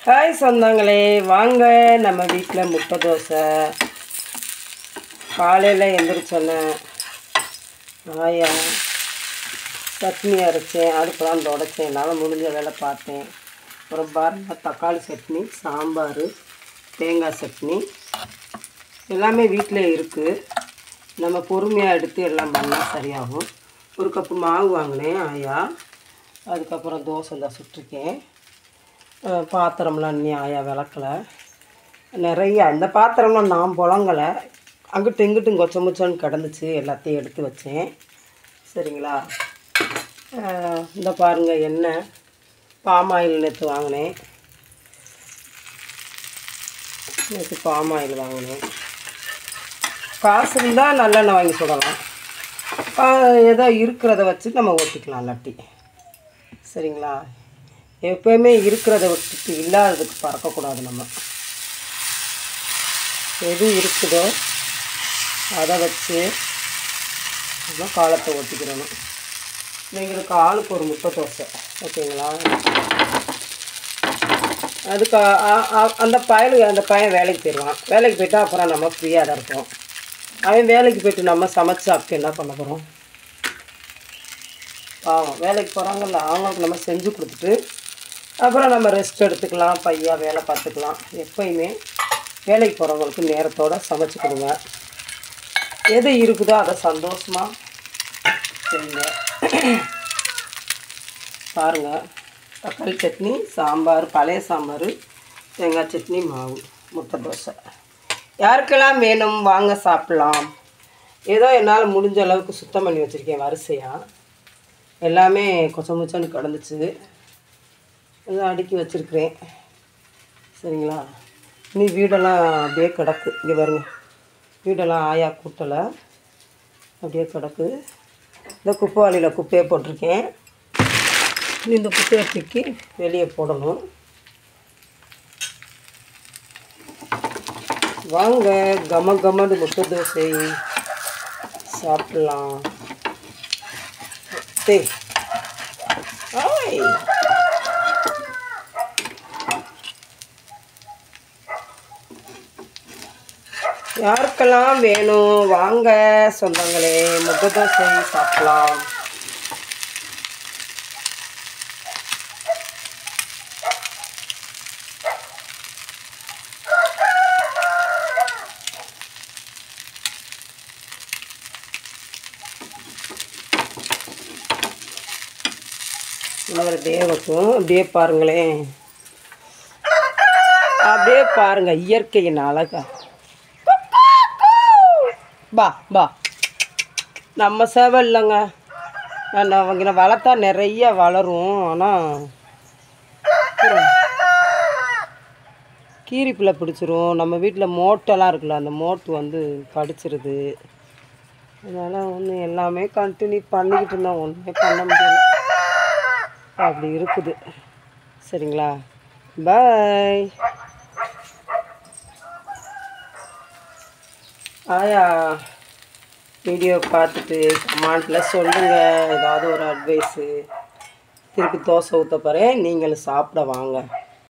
Hi சொந்தங்களே, வாங்க நம்ம வீட்டில் முட்டை தோசை. காலையில் எந்திரிச்சோன்னே ஆயா சட்னி அரைச்சேன், அடுப்பெல்லாம் தொடச்சேன், என்னால் முடிஞ்ச வேலை பார்த்தேன். அப்புறம் பாருங்க, தக்காளி சட்னி, சாம்பார், தேங்காய் சட்னி எல்லாமே வீட்டில் இருக்குது. நம்ம பொறுமையாக எடுத்து எல்லாம் பண்ணால் சரியாகும். ஒரு கப்பு மாவு வாங்கினேன் ஆயா. அதுக்கப்புறம் தோசை தான் சுட்டிருக்கேன். பாத்திரம்லாம் இன்னி ஆயா விளக்கலை. நிறைய அந்த பாத்திரம்லாம் நான் புழங்கலை, அங்கிட்டும் இங்கிட்டும் கொச்ச முச்சன்னு கிடந்துச்சு, எல்லாத்தையும் எடுத்து வச்சேன். சரிங்களா? இந்த பாருங்கள், எண்ணெய் பாம் ஆயில் நேற்று வாங்கினேன். நேற்று பாம் ஆயில் வாங்கினேன். காசு இருந்தால் நல்லெண்ணெய் வாங்கி சுடலாம், ஏதோ இருக்கிறத வச்சு நம்ம ஓட்டிக்கலாம் இல்லாட்டி. சரிங்களா? எப்போயுமே இருக்கிறத விட்டுட்டு இல்லாததுக்கு பறக்கக்கூடாது. நம்ம எது இருக்குதோ அதை வச்சு நம்ம காலத்தை ஓட்டிக்கிறணும். எங்களுக்கு ஆளுக்கு ஒரு முட்டை தோசை, ஓகேங்களா? அதுக்கு அந்த பையன் வேலைக்கு போயிடுவான். வேலைக்கு போயிட்டால் அப்புறம் நம்ம ஃப்ரீயாக தான் இருப்போம். அவன் வேலைக்கு போய்ட்டு நம்ம சமைச்சு சாப்பிட்டு என்ன பண்ண போகிறோம்? பாவம், வேலைக்கு போகிறாங்கல்ல, அவங்களுக்கு நம்ம செஞ்சு கொடுத்துட்டு அப்புறம் நம்ம ரெஸ்ட் எடுத்துக்கலாம், பையா வேலை பார்த்துக்கலாம். எப்போயுமே வேலைக்கு போகிறவங்களுக்கு நேரத்தோடு சமைச்சு கொடுங்க. எது இருக்குதோ அதை சந்தோஷமாக செய்யுங்க. பாருங்கள், தக்காளி சட்னி, சாம்பார், பழைய சாம்பார், தேங்காய் சட்னி, மாவு, முட்டை தோசை. யாருக்கெல்லாம் வேணும் வாங்க சாப்பிட்லாம். ஏதோ என்னால் முடிஞ்ச அளவுக்கு சுத்தம் பண்ணி வச்சுருக்கேன் வரிசையாக. எல்லாமே கொச்ச முச்சன்னு கிடந்துச்சு, எல்லாம் அடுக்கி வச்சுருக்கிறேன். சரிங்களா? இனி வீடெல்லாம் அப்படியே கிடக்கு. இங்கே பாருங்க, வீடெல்லாம் ஆயா கூட்டலை, அப்படியே கிடக்கு. இந்த குப்பை வாளியில் குப்பையை போட்டிருக்கேன். இந்த குப்பையை தூக்கி வெளியே போடணும். வாங்க, கம கமடு முட்டை தோசை சாப்பிடலாம். ஹாய், யாருக்கெல்லாம் வேணும் வாங்க சொந்தங்களே, முட்டை தோசை சாப்பிடலாம். இன்னொரு தேவக்கும் அப்படியே பாருங்களேன், அப்படியே பாருங்கள் இயற்கையின் அழகா. பா பா, நம்ம சேவை இல்லைங்க. அவங்க வளர்த்தா நிறைய வளரும், ஆனால் கீரிப்பிள்ளை பிடிச்சிரும். நம்ம வீட்டில் மோட்டெல்லாம் இருக்குல்ல, அந்த மோட்டு வந்து கடிச்சிருது. அதனால் ஒன்று எல்லாமே கண்டினியூ பண்ணிக்கிட்டு இருந்தோம், ஒன்றுமே பண்ண முடியல, அப்படி இருக்குது. சரிங்களா? பாய். ஆயா வீடியோ பார்த்துட்டு கமெண்ட்டில் சொல்லுங்கள், ஏதாவது ஒரு அட்வைஸு. திருப்பி தோசை ஊற்ற போகிறேன், நீங்களும் சாப்பிட வாங்க.